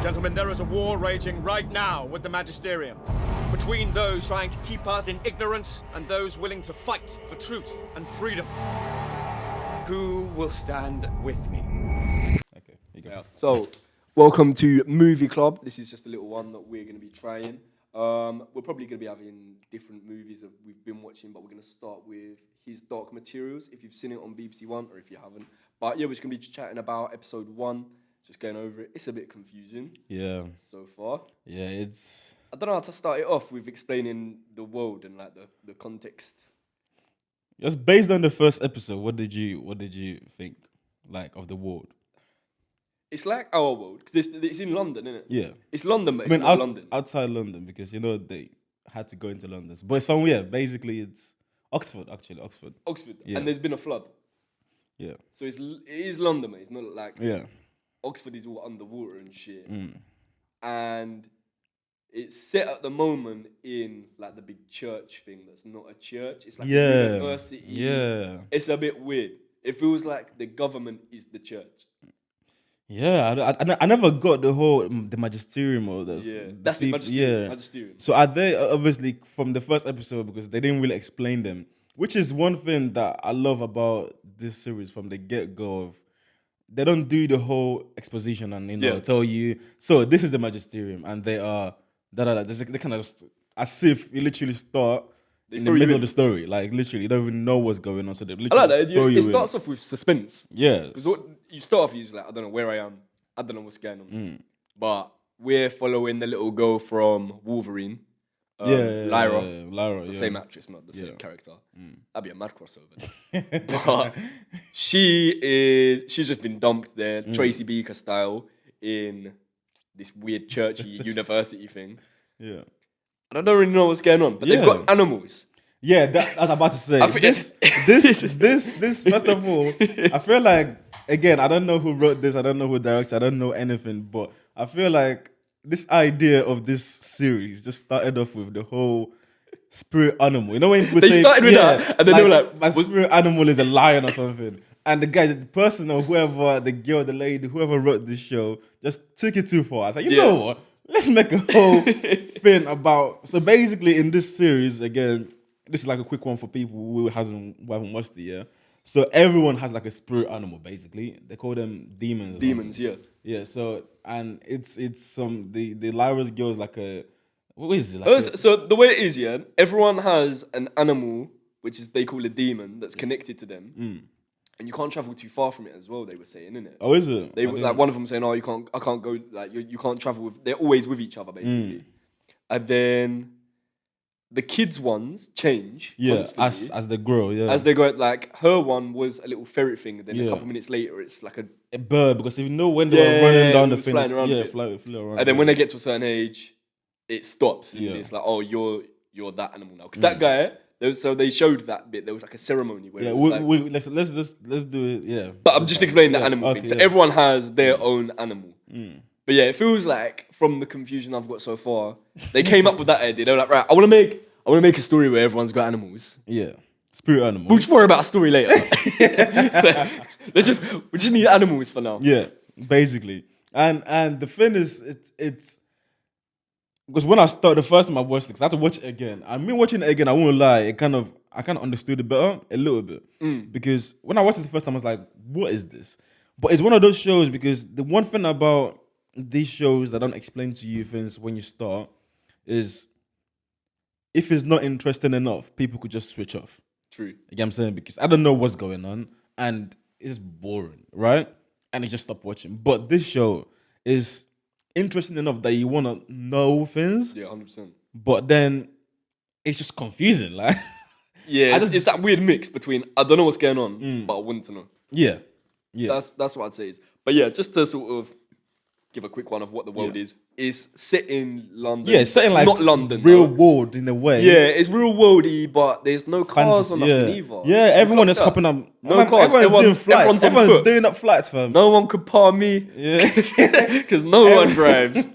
Gentlemen, there is a war raging right now with the Magisterium. Between those trying to keep us in ignorance and those willing to fight for truth and freedom. Who will stand with me? Okay, here you go. Yeah. So, welcome to Movie Club. This is just a little one that we're going to be trying. We're probably going to be having different movies that we've been watching, but we're going to start with His Dark Materials, if you've seen it on BBC One or if you haven't. But yeah, we're just going to be chatting about episode 1, just going over it. It's a bit confusing. Yeah. So far. Yeah, it's... I don't know how to start it off with explaining the world and like the context. Just based on the first episode, what did you think, like, of the world? It's like our world, because it's in London, isn't it? Yeah. It's London, but it's not London. Outside London, because, they had to go into London. But somewhere, basically, it's Oxford, actually, Oxford. Yeah. And there's been a flood. Yeah. So it is London, mate. It's not like... Yeah. Oxford is all underwater and shit. And it's set at the moment in like the big church thing that's not a church. It's like a university. Yeah. It's a bit weird. It feels like the government is the church. Yeah, I never got the magisterium or this. Yeah, that's the magisterium. Magisterium. So are they obviously from the first episode, because they didn't really explain them, which is one thing that I love about this series from the get-go of. They don't do the whole exposition and tell you. So this is the magisterium, and they are they kind of as if you literally start in the middle of the story. Like literally, you don't even know what's going on. So they literally I like that. It starts off with suspense. Yeah, because you start off, you're just like, I don't know where I am. I don't know what's going on. But we're following the little girl from Wolverine. Lyra. Lyra. It's the same actress, not the same character. That'd be a mad crossover. But she's just been dumped there, Tracy Beaker style, in this weird churchy university thing. Yeah. And I don't really know what's going on, but they've got animals. Yeah, I was about to say. This first of all, I feel like, again, I don't know who wrote this, I don't know who directed, I don't know anything, but I feel like this idea of this series just started off with the whole spirit animal. You know when people they started with that, and then they were like, my spirit animal is a lion or something. And the guy, the person or whoever, the girl, the lady, whoever wrote this show, just took it too far. I was like, you know what? Let's make a whole thing about... So basically in this series, again, this is like a quick one for people who haven't watched it yet. So everyone has like a spirit animal, basically. They call them demons. Demons, yeah. Yeah, so, and it's the Lyra's girl is like a... What is it? Like so the way it is, everyone has an animal, which is they call a demon, that's connected to them. And you can't travel too far from it as well, they were saying, innit? Oh, is it? They like one of them saying, I can't go, like, you can't travel with, they're always with each other, basically. And then the kids' ones change constantly. as they grow, As they go, like, her one was a little ferret thing, and then a couple minutes later, it's like a bird, because if you know when they were running down the thing, flying around fly around. And then when they get to a certain age, it stops, and it's like, oh, you're that animal now. Because that guy... So they showed that bit. There was like a ceremony where it was let's do it. Yeah. But I'm just explaining the animal thing. So everyone has their own animal. But yeah, it feels like from the confusion I've got so far, they came up with that idea. They were like, right, I want to make a story where everyone's got animals. Yeah, spirit animals. We'll just worry about a story later. we just need animals for now. Yeah, basically. And the thing is, it's. Because when I started the first time I watched it, 'cause I had to watch it again. And me watching it again, I won't lie, I kind of understood it better, a little bit. Because when I watched it the first time, I was like, what is this? But it's one of those shows, because the one thing about these shows that don't explain to you things when you start is if it's not interesting enough, people could just switch off. True. You get what I'm saying? Because I don't know what's going on and it's boring, right? And you just stop watching. But this show is interesting enough that you want to know things. Yeah, 100%. But then it's just confusing, like. Yeah, it's that weird mix between I don't know what's going on, but I want to know. Yeah. That's what I'd say. But yeah, just to sort of give a quick one of what the world is set in London. Yeah, it's set in like not London, real world in a way. Yeah, it's real worldy, but there's no cars or nothing either. Yeah, everyone is hopping up. No cars. Everyone's doing flights. Everyone's doing up flights, fam. No one could par me. Yeah, because no one drives.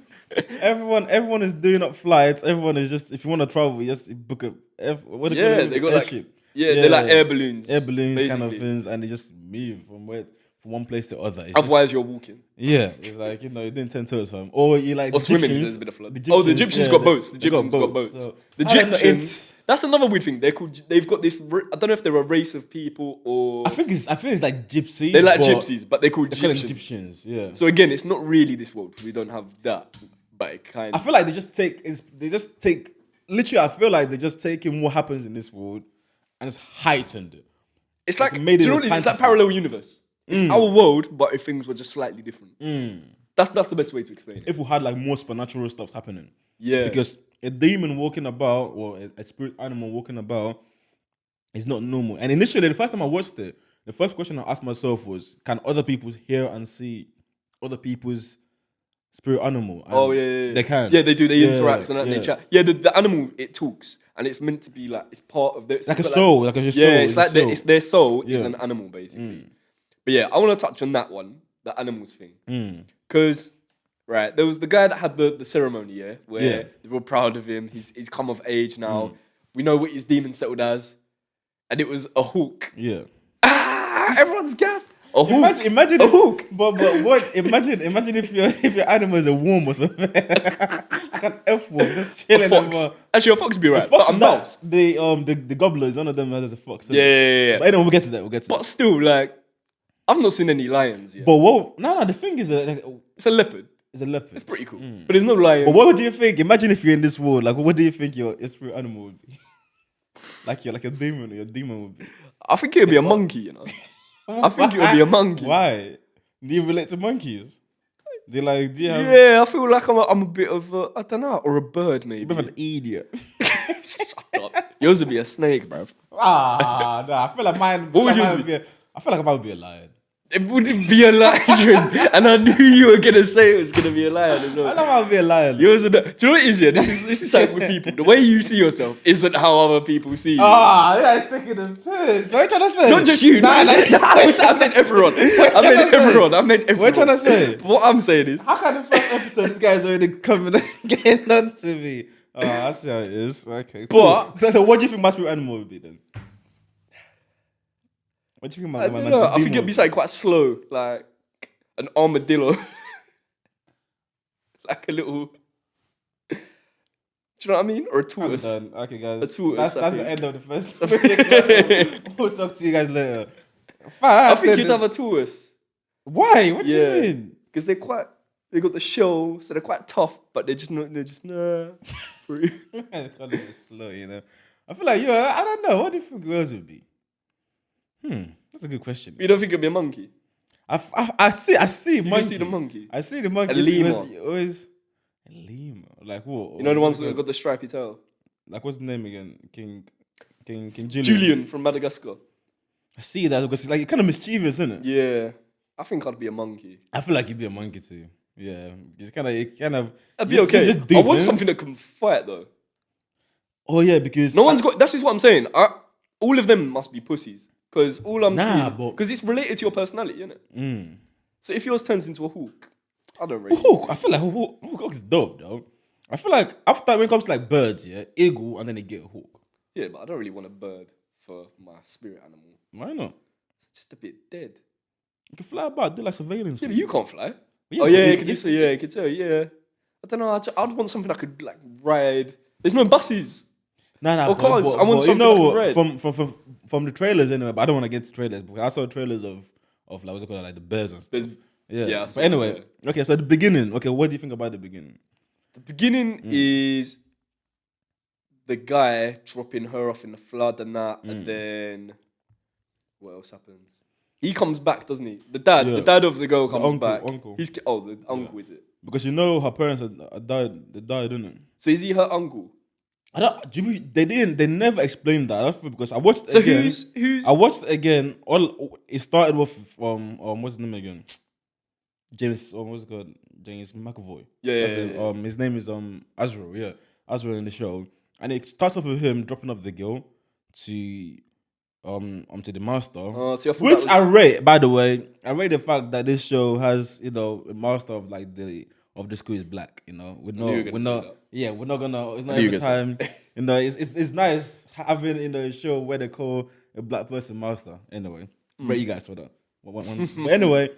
Everyone is doing up flights. Everyone is just, if you want to travel, you just book a what do you call it? They got airship. they're like air balloons. Air balloons basically. kind of things, and they just move from one place to the other. It's Otherwise, you're walking. yeah, it's like you didn't 10 toes, fam. Or you like Or the swimming, Egyptians- there's a bit of flood. The Egyptians yeah, got boats. The they Egyptians got boats. so- The I don't know, Egyptians. That's another weird thing. They've got this. I don't know if they're a race of people or. I think it's like gypsies. They're like but gypsies, but they're called They call them Egyptians. Egyptians, yeah. So again, it's not really this world. We don't have that, but it kind I of. feel like they just take. Literally, I feel like they're just taking what happens in this world and just heightened it. It's like, made do it you know a what it is? It's like fantasy. parallel universe. It's our world, but if things were just slightly different. That's the best way to explain it. If we had like more supernatural stuff happening, Yeah. because a demon walking about or a spirit animal walking about is not normal. And initially, the first time I watched it, the first question I asked myself was, can other people hear and see other people's spirit animal? And Oh yeah. they can. Yeah, they do. They Yeah, interact and yeah. they chat. Yeah, the animal it talks and it's meant to be like it's part of their. Like a soul, like a soul. Yeah, it's like a soul. it's their soul is Yeah. an animal basically. But yeah, I want to touch on that one, the animals thing, Mm. because right there was the guy that had the ceremony, yeah, where Yeah. they were proud of him. He's come of age now. We know what his demon settled as, and it was a hawk. Yeah. Everyone's gassed. A hawk. Imagine A if, hawk. But what? Imagine if your animal is a worm or something, like an F worm, just A chilling. fox. Actually, a fox would be right, Fox but a is mouse. the gobbler is one of them has a fox. isn't Yeah, it? yeah, yeah. But anyway, we'll get to that. We'll get to But that. still, like, I've not seen any lions yet. But what? No. The thing is, It's a leopard. it's a leopard. It's pretty cool. But there's no lions. But what do you think? Imagine if you're in this world. Like, what do you think your spirit animal would be? Like you're like a demon. Your demon would be. I think it would be a monkey, you know. I think it would be a monkey. Why? Do you relate to monkeys? Do you have Yeah, I feel like I'm a bit of a, I don't know, or a bird maybe. a bit of an idiot? Shut up. Yours would be a snake, bruv. No, I feel like mine. What would mine yours would be? I feel like mine would be a lion. It wouldn't be a lion. And I knew you were going to say it was going to be a lion as I well. know mine would be a lion. Yours would, do you know what it is, yeah? This is like with people. The way you see yourself isn't how other people see you. Ah, yeah, it's taking the piss. What are you trying to say? Not just you. Nah, No, I meant everyone. I meant everyone. I meant everyone. What are you trying to say? What I'm saying is, How can the first episode this guy's already coming and getting on to me? Oh, I see how it is. Okay. But- cool. So what do you think my spirit animal would be then? What do you think I don't know. I think it'd be something quite slow, like an armadillo, like a little. Do you know what I mean? Or a tortoise. Okay, guys. A tortoise, I That's the think. end of the first. We'll talk to you guys later. I think you'd have a tortoise. Why? What do you Yeah, mean? because they got the shell, so they're quite tough, but they're just free. Kind of slow, you know. I feel like I don't know. What do you think yours would be? That's a good question. You don't think it'd be a monkey? I see You monkey. see the monkey? I see the monkey. A lemur. Always a lemur. Like what? You know the ones that got the stripy tail? Like what's the name again? King Julian. Julian from Madagascar. I see that because it's like kind of mischievous, isn't it? Yeah, I think I'd be a monkey. I feel like you'd be a monkey too. Yeah, it's kind of. I'd be it's okay. just I want defense. something that can fight though. Oh yeah, because No one's got. That's just what I'm saying. All of them must be pussies because all I'm Nah, seeing but- because it's related to your personality, isn't it? So if yours turns into a hawk, I don't really. Hawk. I feel like hawk is dope, though. I feel like after when it comes to like birds, yeah, eagle, and then they get a hawk. Yeah, but I don't really want a bird for my spirit animal. Why not? It's just a bit dead. You can fly about, do like surveillance. Yeah, for but you can't fly. Yeah, Oh but yeah, you- you can do so. Yeah, you can tell. Yeah, I don't know. I'd want something I could like ride. There's no buses. Nah. Or cars. I want you something know I can what? ride. From the trailers anyway. But I don't want to get to trailers because I saw trailers of like what's it called, like the bears and stuff. Yeah, I But saw anyway, that, okay. So the beginning. Okay, what do you think about the beginning? The beginning is the guy dropping her off in the flood and that, and then what else happens? He comes back, doesn't he? The dad of the girl comes uncle, back. uncle. The uncle is it? Because you know her parents had died. They died, didn't it? So is he her uncle? I don't. They didn't. They never explained that. That's because I watched. So again, who's? I watched it again. All it started with what's his name again? James. What's it called? James McAvoy. Yeah, That's it. His name is Azrael. Yeah, Azrael in the show, and it starts off with him dropping off the girl to to the master. See, I thought Which that I was- rate, by the way. I rate the fact that this show has, a master of like the school is black. We're knew you were gonna we're say not. that. Yeah, we're not gonna. It's not knew you every were gonna time. It's nice having a show where they call a black person master. Anyway, rate you guys for that. But anyway,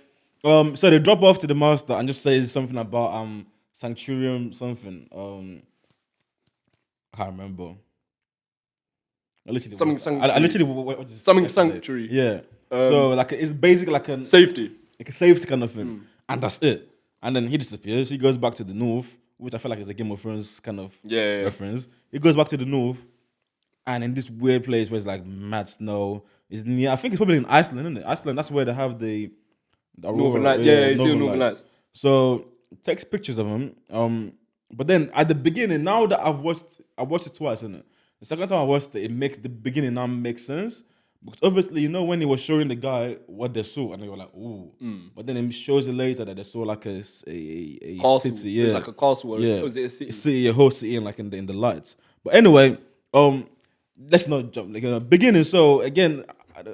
so they drop off to the master and just says something about sanctuarium something. I can't remember. I literally Something I sanctuary. literally what just Something yesterday. sanctuary. Yeah. So like it's basically like Safety. a safety kind of thing, and that's it. And then he disappears. He goes back to the north, which I feel like is a Game of Thrones kind of Yeah. reference. He goes back to the north, and in this weird place where it's like mad snow. Is near. I think it's probably in Iceland, isn't it? Iceland. That's where they have the Northern aurora, Lights. Yeah, you see the Northern Lights. So takes pictures of him. But then at the beginning, now that I watched it twice, isn't it? The second time I watched it, it makes the beginning now make sense. Because obviously, when he was showing the guy what they saw, and they were like, "Ooh," but then it shows it later that they saw like a Castle. city, yeah, It was like a castle, or yeah, was it a city? a whole city, in like in the lights. But anyway, let's not jump like beginning. So again,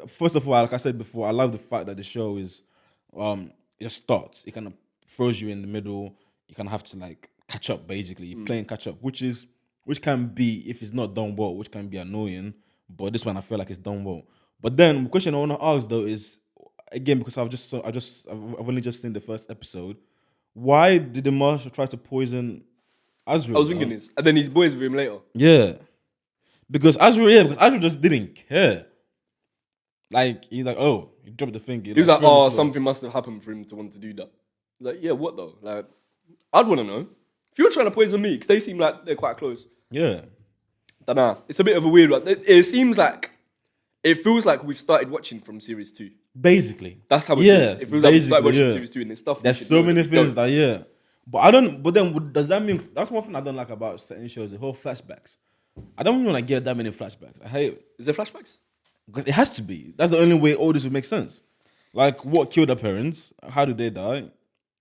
first of all, like I said before, I love the fact that the show is it just starts. It kind of throws you in the middle. You kind of have to like catch up, basically. You're playing catch up, which can be, if it's not done well, which can be annoying. But this one I feel like it's done well. But then the question I want to ask though is, again, because I've only just seen the first episode. Why did the master try to poison Azrael? I was thinking this, and then his boys with him later. Yeah, because Azrael just didn't care. Like he's like, oh, he dropped the thing. He was like, oh, something must have happened for him to want to do that. He's like, yeah, what though? Like, I'd want to know. If you're trying to poison me, because they seem like they're quite close. Yeah. Don't know. It's a bit of a weird one. It seems like, it feels like we've started watching from series 2. Basically. That's how it feels. It feels like we've started watching series 2 and there's stuff. There's so many things that, yeah. But then does that mean, that's one thing I don't like about certain shows, the whole flashbacks. I don't want to get that many flashbacks. I hate it. Is there flashbacks? Because it has to be. That's the only way all this would make sense. Like, what killed her parents? How did they die?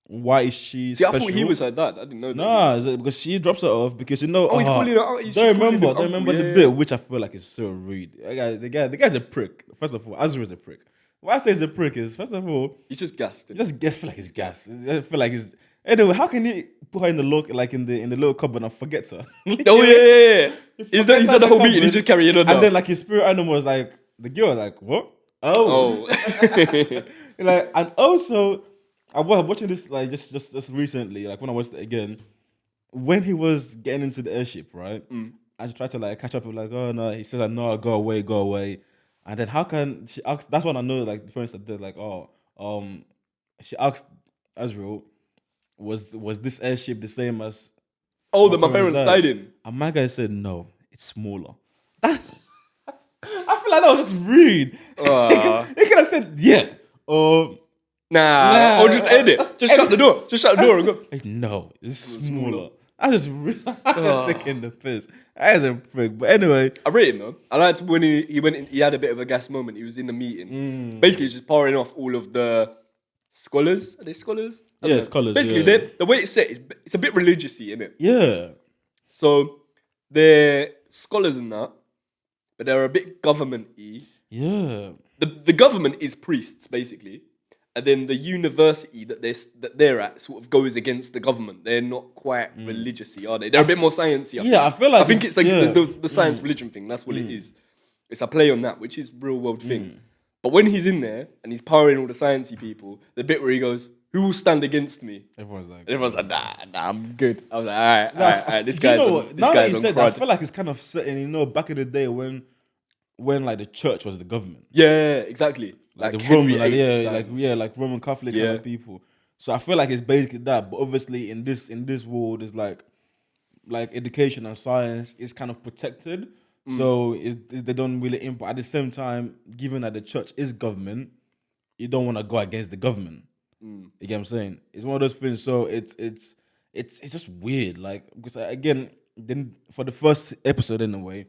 Why is she special? I thought he was her dad. I didn't know that. Nah, is it because she drops her off because he's calling her out. Don't remember the bit, which I feel like is so rude. The guy's a prick. First of all, Azra is a prick. Why I say he's a prick is, first of all, he's just gassed. Feel like he's gassed. I feel like he's. Anyway, how can he put her in the in the little cupboard and forget her? Oh yeah. He's done the whole meeting. He's just carrying on. And then like his spirit animal was like the girl, like what? Oh. Like, and also, I was watching this like just recently, like when I watched it again, when he was getting into the airship, right? I tried to like catch up with like, oh no, he says like, no, go away. And then how can she ask? That's when I know like the parents that did like, she asked Azrael, was this airship the same as that my parents died in? And my guy said no, it's smaller. I feel like that was just rude. He could have said yeah. Or nah. Or just end it. Just shut the door. Just shut the door and go. No, it's smaller. I just taking the piss. That is a prick. But anyway, I rate him though. I liked when he went in, he had a bit of a gas moment. He was in the meeting. Basically, he's just powering off all of the scholars. Are they scholars? Yeah, scholars. Basically, the way it's set is it's a bit religious-y, isn't it? Yeah. So they're scholars in that, but they're a bit government-y. Yeah. The government is priests, basically. And then the university that they're at sort of goes against the government. They're not quite religious-y, are they? They're a bit more sciencey. I feel like I think it's like the science religion thing. That's what it is. It's a play on that, which is real world thing. But when he's in there and he's powering all the sciencey people, the bit where he goes, "Who will stand against me?" Everyone's like, "Nah, I'm good." I was like, "All right, this guy's on crud." I feel like it's kind of setting, back in the day when like the church was the government. Yeah, exactly. Like the Roman, like Roman Catholic kind of people. So I feel like it's basically that. But obviously, in this world, is like education and science is kind of protected. So they don't really impact. At the same time, given that the church is government, you don't want to go against the government. You get what I'm saying? It's one of those things. So it's just weird. Like, because again, then for the first episode in a way,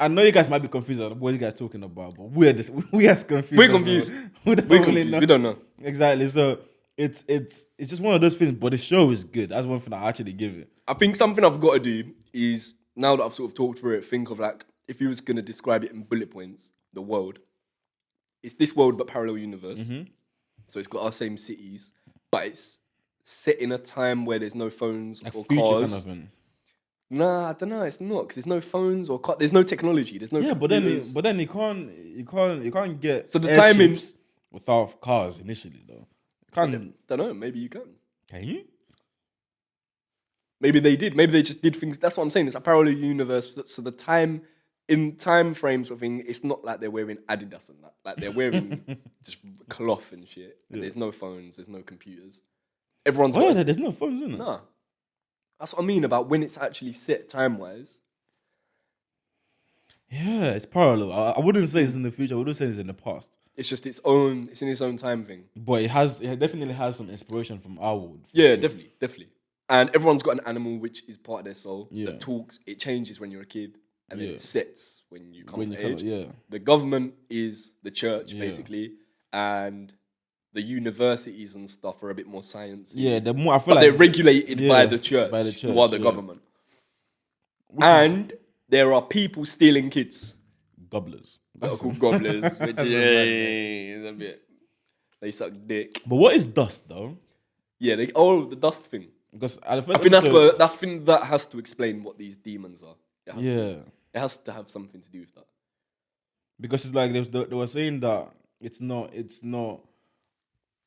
I know you guys might be confused about what you guys talking about, but we are confused. We're confused. We don't know exactly. So it's just one of those things. But the show is good. That's one thing I actually give it. I think something I've got to do is, now that I've sort of talked through it, think of like, if you was going to describe it in bullet points, the world. It's this world but parallel universe. So it's got our same cities, but it's set in a time where there's no phones like or future cars. Kind of thing. Nah, I don't know. It's not, because there's no phones or there's no technology. There's no but computers. then you can't get so the airships timing without cars initially though. Can Don't know. Maybe you can. you? Maybe they did. Maybe they just did things. That's what I'm saying. It's a parallel universe. So the time frames of thing, it's not like they're wearing Adidas and that. Like they're wearing just cloth and shit. And there's no phones. There's no computers. Everyone's Oh, got. yeah, there's no phones, isn't it? Nah. That's what I mean about when it's actually set time wise. Yeah, it's parallel. I wouldn't say it's in the future. I wouldn't say it's in the past. It's just its own. It's in its own time thing. But it definitely has some inspiration from our world. for Yeah, sure. definitely. And everyone's got an animal which is part of their soul Yeah. that talks. It changes when you're a kid, and then Yeah. it sets when you come When of you age. yeah. The government is the church, Yeah. basically, and the universities and stuff are a bit more sciencey. Yeah, the more I feel But like they're regulated by yeah, the church, by the who are the yeah. government. Which is And there are people stealing kids gobblers. that are That's called gobblers, which That's is a bit. They suck dick. But what is dust though? Yeah, the dust thing. Because at the first I think that's episode- what that thing that has to explain what these demons are. It has Yeah. to, it has to have something to do with that. Because it's like they were saying that it's not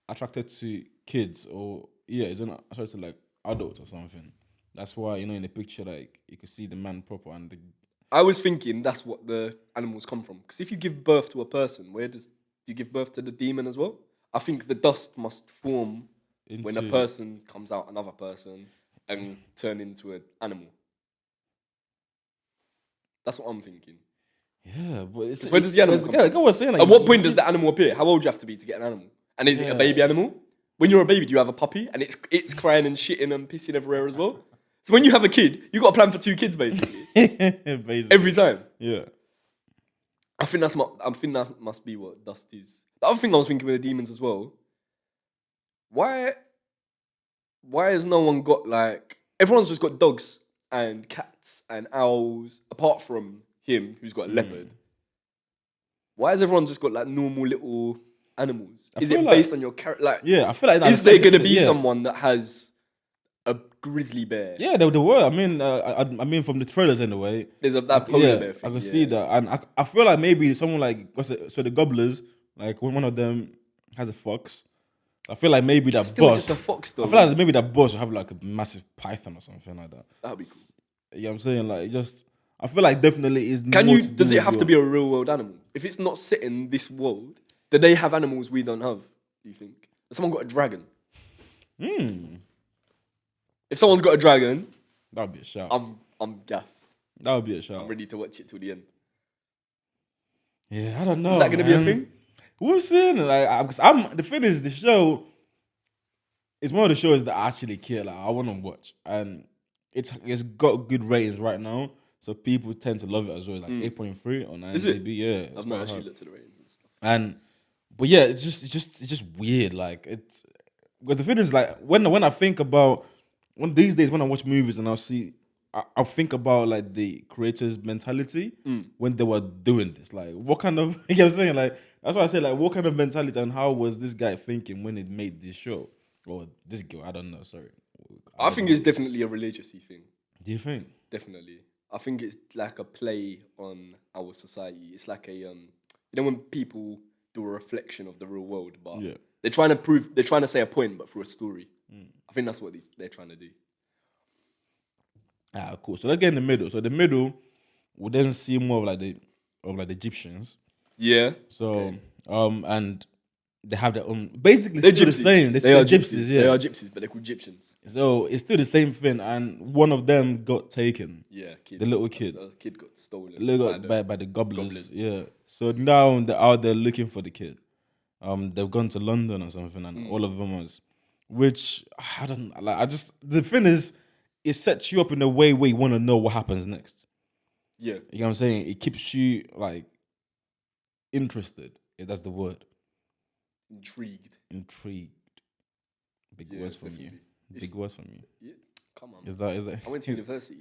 attracted to kids or it's not attracted to like adults or something. That's why in the picture like you could see the man proper and I was thinking that's what the animals come from. Because if you give birth to a person, do you give birth to the demon as well? I think the dust must form when a into- person comes out another person and turn into an animal. That's what I'm thinking. Yeah, but it's Where does the animal come the guy was saying like At what point does the animal appear? How old do you have to be to get an animal? And is it a Yeah. baby animal? When you're a baby, do you have a puppy and it's crying and shitting and pissing everywhere as well? So when you have a kid, you got to plan for 2 kids basically basically every time. yeah. I think that must be what dust is. The other thing I was thinking with the demons as well. Why has no one got like everyone's just got dogs and cats and owls apart from him who's got a leopard? Why has everyone just got like normal little animals? Is feel it like- based on your character? Like, Yeah, I feel like is there gonna be yeah. someone that has a grizzly bear? Yeah, there were. I mean, from the trailers anyway. There's that polar Yeah, bear thing. I can yeah. see that, and I feel like maybe someone like so the gobblers, like when one of them has a fox, I feel like maybe that Still boss. just a fox though. I feel like maybe that boss will have like a massive python or something like that. That'd be cool. You know what I'm saying? Like, I feel like definitely is. Does it have to be a real world animal? If it's not set in this world, do they have animals we don't have? Do you think? Has someone got a dragon? If someone's got a dragon, That would be a shout. I'm gassed. That would be a shout. I'm ready to watch it till the end. Yeah, I don't know. Is that going to be a man. thing? We've seen like the thing is the show is one of the shows that I actually care. Like I want to watch, and it's got good ratings right now, so people tend to love it as well. Like 8.3 on Is it? IMDb. Yeah, it's I've not quite actually high. looked at the ratings and stuff. But yeah, it's just weird. Like it's because the thing is like when I think about these days when I watch movies and I'll think about like the creators' mentality when they were doing this. Like what kind of you know what I'm saying? Like that's why I say like what kind of mentality and how was this guy thinking when he made this show? Or this girl, I don't know, sorry. I think it's definitely a religious-y thing. Do you think? Definitely. I think it's like a play on our society. It's like when people do a reflection of the real world, but Yeah. they're trying to say a point, but through a story. I think that's what they're trying to do. Cool. So let's get in the middle. So the middle would then see more of like the Egyptians. Yeah. So and they have their own basically They're still gypsies. the same. They They're are gypsies, yeah. They are gypsies, but they're called Egyptians. So it's still the same thing, and one of them got taken. Yeah, kid. The little That's- kid. A kid got stolen. By the gobblers. gobblers. Yeah. So now they're out there looking for the kid. They've gone to London or something, and all of them was, which I don't like. The thing is, it sets you up in a way where you want to know what happens next. Yeah. You know what I'm saying? It keeps you like interested. If that's the word, Intrigued. intrigued. Big Yeah, words from you. definitely. Big words from you. Yeah. Come on. Is that? I went to university.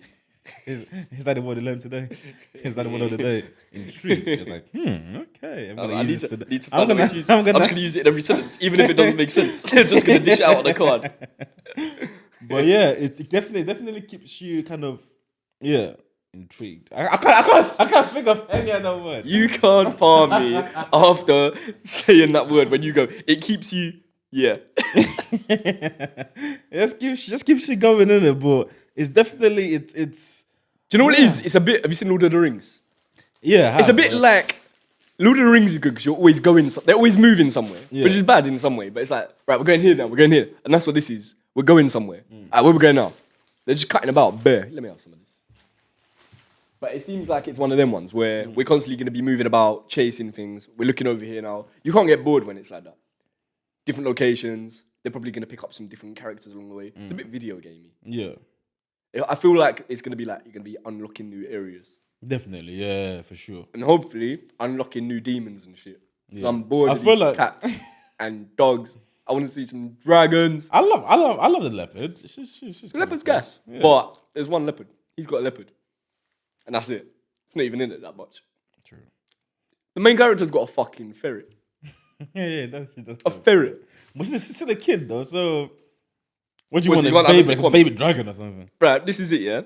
Is that the word you learned today? Is that the word of the day? Intrigued. It's like, okay. I'm gonna I use need this to, today. need to I'm find a way gonna, to use I'm I'm gonna, just going to use it in every sentence, even if it doesn't make sense. I'm just going to dish it out on the card. but yeah, it definitely keeps you kind of, intrigued. I can't think of any other word. You can't palm me after saying that word when you go. It keeps you. Yeah. just keep shit going in it, but it's definitely it's. Do you know what it is? It's a bit. Have you seen Lord of the Rings? Yeah, It's a bit like Lord of the Rings is good because you're always going. They're always moving somewhere, which is bad in some way. But it's like, right, we're going here now. We're going here, and that's what this is. We're going somewhere. Where we going now? They're just cutting about. Bare. Let me have some of this. But it seems like it's one of them ones where we're constantly going to be moving about, chasing things. We're looking over here now. You can't get bored when it's like that. Different locations. They're probably going to pick up some different characters along the way. It's a bit video gamey. Yeah, I feel like it's going to be like you're going to be unlocking new areas. definitely. Yeah, for sure. And hopefully unlocking new demons and shit. Yeah. So I'm bored of feel these like cats and dogs. I want to see some dragons. I love the leopard. She's The leopard's gas. Yeah. But there's one leopard. He's got a leopard. And that's it. It's not even in it that much. True. The main character's got a fucking ferret. yeah, that's a ferret. But she's still a kid though, so what do you Well, want? so you want Like a baby dragon or something? Right, this is it, yeah?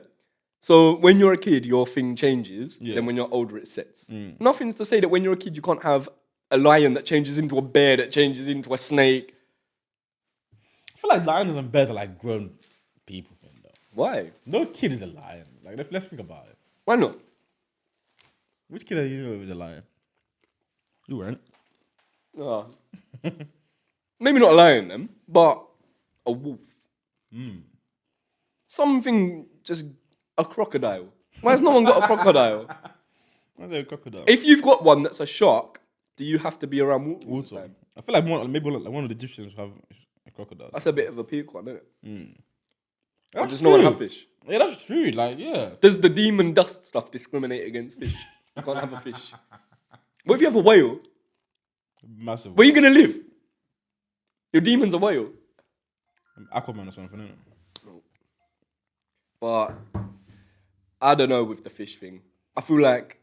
So when you're a kid, your thing changes. Then when you're older, it sets. Nothing's to say that when you're a kid, you can't have a lion that changes into a bear that changes into a snake. I feel like lions and bears are like grown people thing though. Why? No kid is a lion. Like let's think about it. Why not? Which kid are you know is a lion? You weren't. Oh. Maybe not a lion then, but a wolf. Something, just a crocodile. Why has no one got a crocodile? Why is there a crocodile? If you've got one that's a shark, do you have to be around water all the time? I feel like maybe one of the Egyptians have a crocodile. That's a bit of a peak one, isn't it? Or That's just no one true. have fish. Yeah, that's true. Like, yeah. Does the demon dust stuff discriminate against fish? You can't have a fish. What if you have a whale? Massive. Where are you going to live? Your demon's a whale. Aquaman or something, isn't it? But I don't know with the fish thing. I feel like,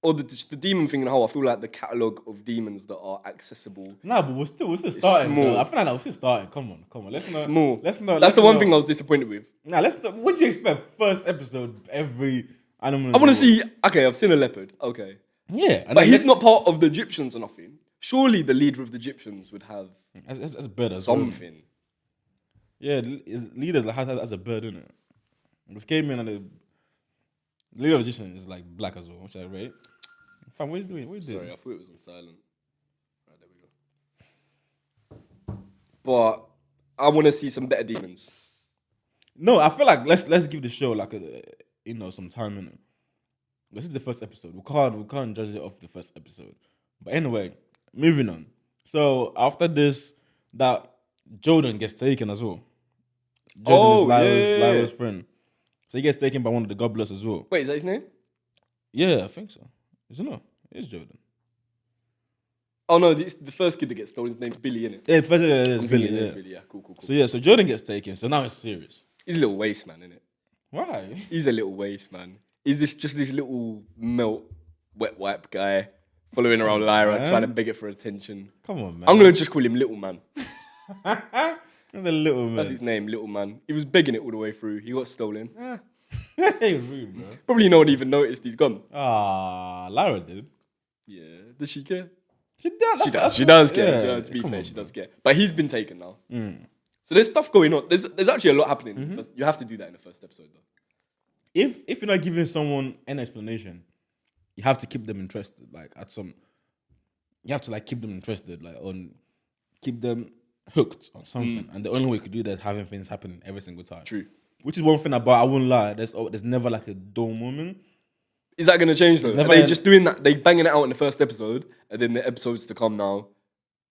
or the demon thing in the whole, I feel like the catalogue of demons that are accessible. Nah, but we're still starting. small. I feel like we're still starting. Come on. Let's not. Small. Let's not. That's the one thing I was disappointed with. Nah, let's not. What do you expect? First episode, every animal. I want to see. Okay, I've seen a leopard. Okay, Yeah, but he's not part of the Egyptians or nothing. Surely the leader of the Egyptians would have as a bird as well. something. Yeah, leaders like has a bird in it. This came in and the leader of the Egyptian is like black as well, which I rate. Fam, what are you doing? What are you doing? Sorry, I thought it was on silent. Right, there we go. But I want to see some better demons. No, I feel like let's give the show like some time in it. This is the first episode. We can't judge it off the first episode. But anyway, moving on. So after this, that Jordan gets taken as well. Jordan is Lyra's friend. So he gets taken by one of the gobblers as well. Wait, is that his name? Yeah, I think so. Is it not? It is Jordan. Oh no, the first kid that gets stolen, his name's Billy, innit? Yeah, first it's Billy. His name's Yeah. Billy, yeah. Cool. So Jordan gets taken. So now it's serious. He's a little waste man, innit? Why? He's a little waste man. He's just this little melt, wet wipe guy following around Lyra, trying to beg her for attention. Come on, man. I'm gonna just call him Little Man. He's a little man. That's his name, Little Man. He was begging it all the way through. He got stolen. He was rude, bro. Probably no one even noticed he's gone. Lyra did. Yeah. Does she care? She does. She does care. Yeah, You know, to be fair, on, she does care. But he's been taken now. So there's stuff going on. There's actually a lot happening. You have to do that in the first episode, though. If you're not giving someone an explanation, you have to keep them interested. You have to keep them interested, keep them hooked on something. And the only way you could do that is having things happening every single time. True. Which is one thing about, I wouldn't lie, there's never like a dull moment. Is that going to change, though? Are never they an- just doing that? They banging it out in the first episode, and then the episodes to come now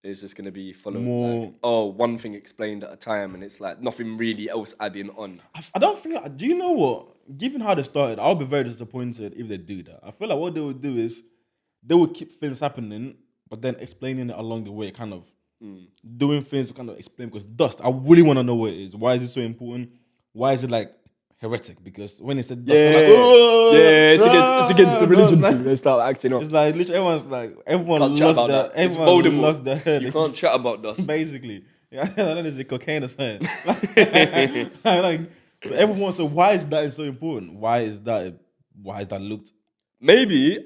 is just going to be following. More- One thing explained at a time, and it's like nothing really else adding on. I don't think, do you know what? Given how they started, I'll be very disappointed if they do that. I feel like what they would do is, they would keep things happening, but then explaining it along the way, kind of doing things to kind of explain. Because dust, I really want to know what it is. Why is it so important? Why is it heretic? Because when it said dust, Yeah, they're like, it's against the religion thing. They start acting up. It's like literally everyone Can't chat lost about their that. It's everyone Voldemort. lost their head. You can't chat about dust. Basically, yeah, that is the cocaine or something. So everyone, so why is that so important? Why is that looked? Maybe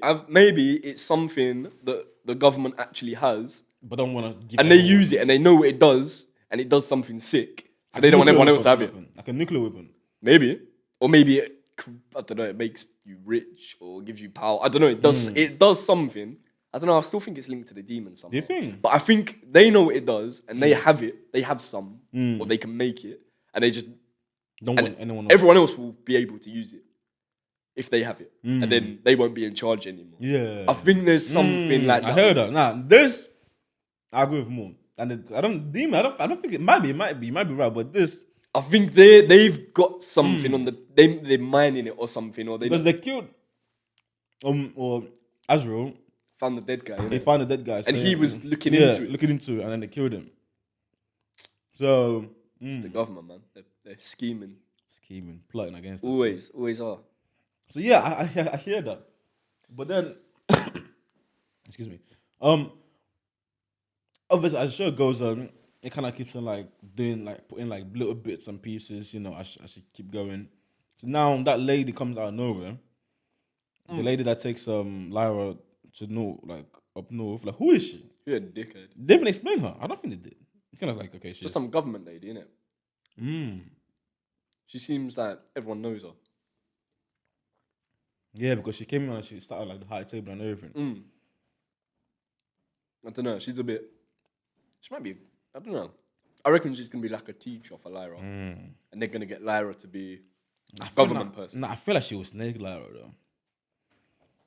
it's something that the government actually has, But don't want to give and they everyone- use it, and they know what it does, and it does something sick. So like they don't want nuclear everyone else to have weapon, it. like a nuclear weapon. Maybe, or maybe I don't know. It makes you rich or gives you power. I don't know. It does. It does something. I don't know. I still think it's linked to the demons somehow. Do you think? But I think they know what it does, and they have it. They have some, or they can make it, and they just Don't and want anyone else. everyone else will be able to use it if they have it, and then they won't be in charge anymore. Yeah. I think there's something like that. I heard that. Nah, this I agree with more. And I don't think it might be right, but this I think they've got something on the they're mining it or something, or they because they killed or Azrael, found the dead guy. they innit? found a dead guy. And he was looking yeah, into it. looking into it, and then they killed him. So It's the government, man. They're scheming. scheming, plotting against us. Always are. So yeah, I hear that, but then excuse me. Obviously, as the show goes on, it kind of keeps on like doing like putting like little bits and pieces. You know, I should keep going. So now that lady comes out of nowhere. The lady that takes Lyra to up north. Like, who is she? You're a dickhead. They didn't explain her. I don't think they did. It's kind of like, okay, she's Just some government lady, innit? She seems like everyone knows her. Yeah, because she came in and she started like the high table and everything. I don't know. She might be. I don't know. I reckon she's gonna be like a teacher for Lyra, and they're gonna get Lyra to be a government person. Nah, I feel like she was Snake Lyra though.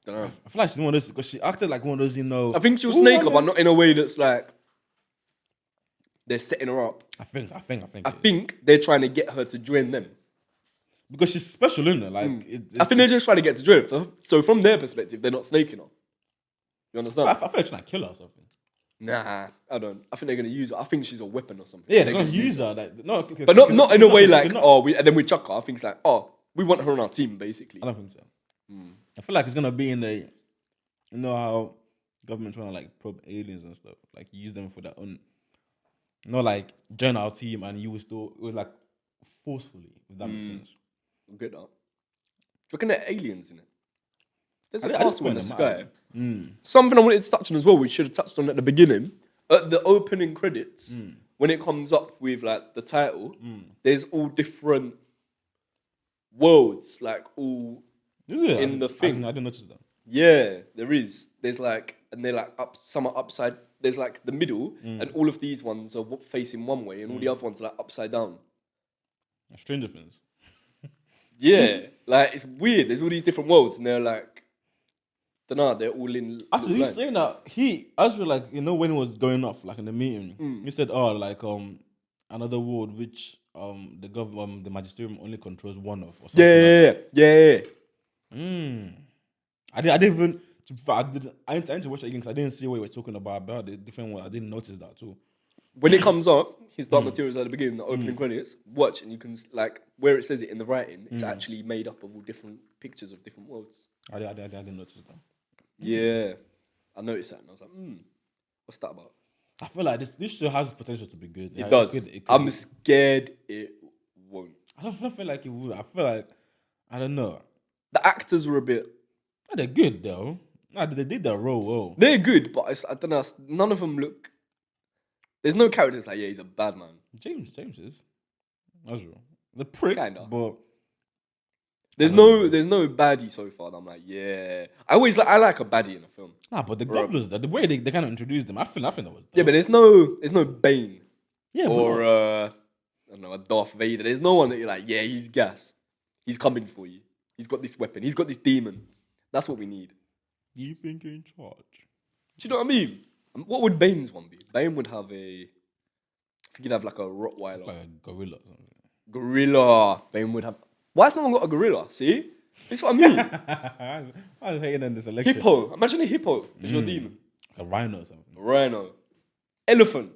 Don't know. I feel like she's one of those because she acted like one of those, you know. I think she'll snake her, but not in a way that's like they're setting her up. I think. I think they're trying to get her to join them. because she's special, isn't it? Like, I think they're just trying to get to join her. So from their perspective, they're not snaking her. You understand? I feel like they're trying to kill her or something. Nah, I don't. I think they're gonna use her. I think she's a weapon or something. Yeah, they're gonna use her. Like, no, But not in a way like, not. and then we chuck her. I think it's like, we want her on our team, basically. I don't think so. I feel like it's gonna be in the, you know how government trying to like probe aliens and stuff, like use them for their own, not like join our team and you will still it was like forcefully. If that makes sense. I get that. Do you reckon there are aliens in it? There's a I just castle in the find sky. them Something I wanted to touch on as well. We should have touched on at the beginning. At the opening credits, when it comes up with like the title, there's all different worlds, like all Is it? in the thing. I didn't notice that. Yeah, there is. There's like, and they're like up. Some are upside. There's like the middle, and all of these ones are facing one way, and all the other ones are like upside down. Stranger Things. Yeah, like it's weird. There's all these different worlds, and they're like, dunno, they're all in. Actually, little he's lines. saying that actually like, you know, when it was going off, like in the meeting, he said, like another world which the government, the magisterium only controls one of or something. Yeah. I didn't even. I didn't watch it again because I didn't see what he was talking about the different one. I didn't notice that too. When it comes up, his dark materials at the beginning, the opening credits. Watch, and you can like where it says it in the writing. It's actually made up of all different pictures of different worlds. I didn't notice that. Yeah, I noticed that, and I was like, what's that about? I feel like this show has potential to be good. It Like, does. it could I'm be. scared it won't. I don't feel like it would. I feel like I don't know. The actors were a bit. No, they're good though. No, they did their role well. They're good, but I don't know. None of them look. There's no characters like, yeah, he's a bad man. James is. That's real. The prick, Kinda. but There's no baddie so far. And I'm like, yeah. I like a baddie in a film. nah. But the goblins, the way they kind of introduced them, I think that was. Yeah, but there's no Bane Yeah, or I don't know, a Darth Vader. There's no one that you're like, yeah, he's gas. He's coming for you. He's got this weapon. He's got this demon. That's what we need. You think you're in charge? Do you know what I mean? What would Bane's one be? Bane would have I think he'd have like a Rottweiler. Like a gorilla or something. Gorilla. Bane would have. Why has no one got a gorilla? See? That's what I mean. I was hating on this election. Hippo. Imagine a hippo as your demon. Like a rhino or something. Rhino. Elephant.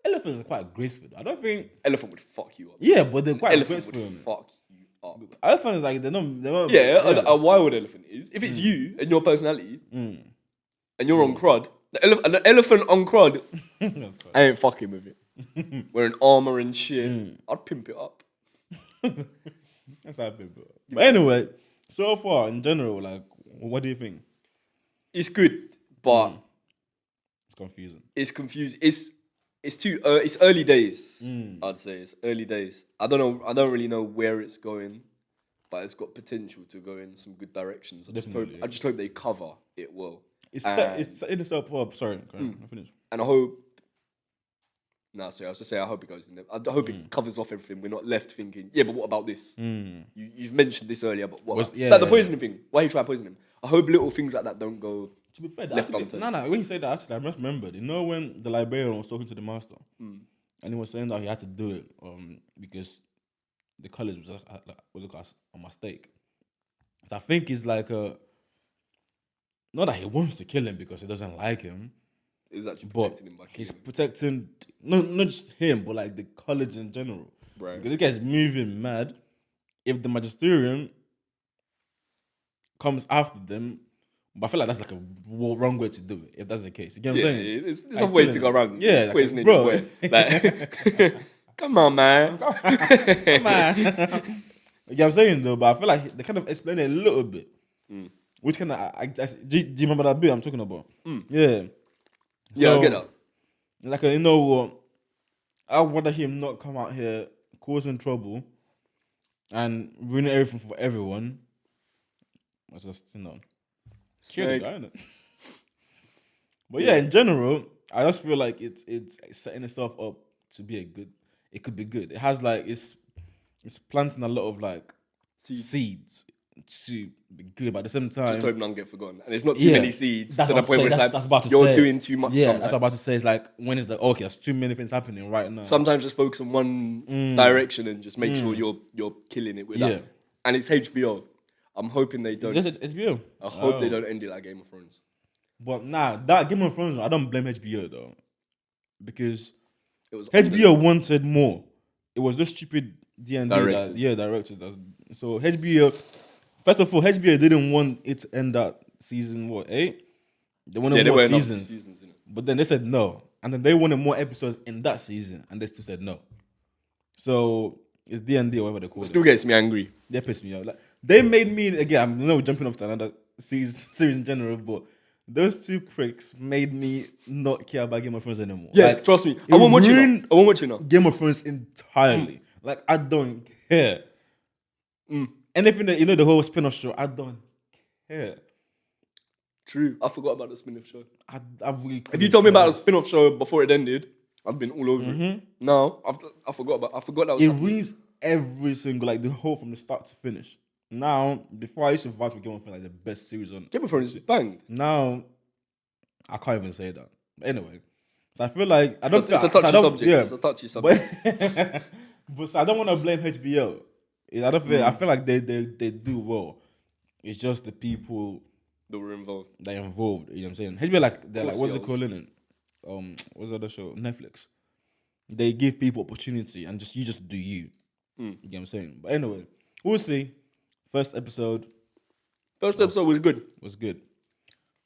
Elephants are quite graceful. I don't think. Elephant would fuck you up. Yeah, but they're quite Elephant graceful. would fuck you up. Elephants like they're not. Yeah, a wild elephant is. If it's you and your personality, and you're on crud, the elephant on crud, I ain't fucking with it. Wearing armor and shit. I'd pimp it up. That's how I feel, bro. But anyway, so far in general, like, what do you think? It's good, but It's confusing. it's confusing. It's too. It's early days. Mm. I'd say it's early days. I don't know. I don't really know where it's going, but it's got potential to go in some good directions. Definitely. I just hope they cover it well. It's And- setting itself up. Sorry, I finished. And I hope. No, sorry. I was just saying. I hope it goes in there. I hope it covers off everything. We're not left thinking, yeah, but what about this? You've mentioned this earlier, but what? About? Like the poisoning thing. Why you try to poison him? I hope little things like that don't go. To be fair, Left actually, unturned. no. When you say that, actually, I just remembered. You know when the librarian was talking to the master, and he was saying that he had to do it because the college was a mistake. So I think it's like not that he wants to kill him because he doesn't like him, It was actually but protecting him by he's killing him. protecting not just him, but like the college in general. Right. Because this guy's moving mad. If the magisterium comes after them, but I feel like that's like a wrong way to do it. If that's the case, you get what I'm saying? There's Like some ways to killing go him. around. Yeah, like, poisoning bro. your boy. Like, come on, man. Man. You know what I'm saying though, but I feel like they kind of explain it a little bit. Which kind of, do you remember that bit I'm talking about? Yeah. Yeah, I So, get that. Like, you know what? I'd rather him not come out here causing trouble and ruining everything for everyone. I just, kill the Snake. guy, innit? But yeah, in general, I just feel like it's setting itself up to be it could be good. It has like, it's planting a lot of like seeds to be good, but at the same time, Just hope none get forgotten. And it's not too many seeds to that's the what I'm point where saying. it's like, That's about to you're say. doing too much Yeah, sometimes. that's what I'm about to say. It's like, when it's like, okay, there's too many things happening right now. Sometimes just focus on one direction and just make sure you're killing it with Yeah. that. And it's HBO. I'm hoping they don't. It's HBO. I hope they don't end it like Game of Thrones. But nah, that Game of Thrones, I don't blame HBO though. Because It was HBO wanted more. It was those stupid D&D Directors. directors. So HBO, first of all, HBO didn't want it to end at season 8? They wanted there more were enough seasons. seasons innit? But then they said no. And then they wanted more episodes in that season. And they still said no. So it's D&D or whatever they call it. Still gets me angry. They pissed me off. Like, they made me, again, I know we're jumping off to another series in general, but those two pricks made me not care about Game of Thrones anymore. Yeah, Like, trust me. it I won't watch it now. ruined I won't watch it now. Game of Thrones entirely. Like, I don't care. Anything that, the whole spin-off show, I don't care. True. I forgot about the spin-off show. I really If you told me about the spin-off show before it ended, I've been all over it. No, I forgot that was it happening. ruins every single, like, the whole from the start to finish. Now, before I used to vouch for Game of Thrones like the best series on. Game of Thrones is banged. Now, I can't even say that. But anyway, so I feel like I don't. It's a touchy subject. Yeah, It's a touchy subject. but so I don't want to blame HBO. I don't feel. I feel like they do well. It's just the people That were involved. that are involved. You know what I'm saying? HBO they're like, what's it Course, called in it? What's the other show? Netflix. They give people opportunity and you just do you. You know what I'm saying? But anyway, we'll see. First episode First episode was good. was good.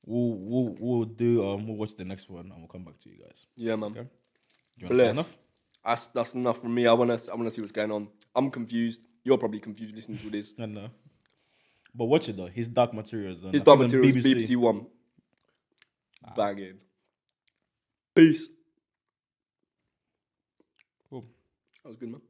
We'll do we'll watch the next one and we'll come back to you guys. Yeah, man. Okay. Do you want to say Bless. enough? That's enough from me. I wanna see what's going on. I'm confused. You're probably confused listening to this. I know. But watch it though. His Dark Materials. His Dark Materials, BBC One. Banging. Peace. Cool. That was good, man.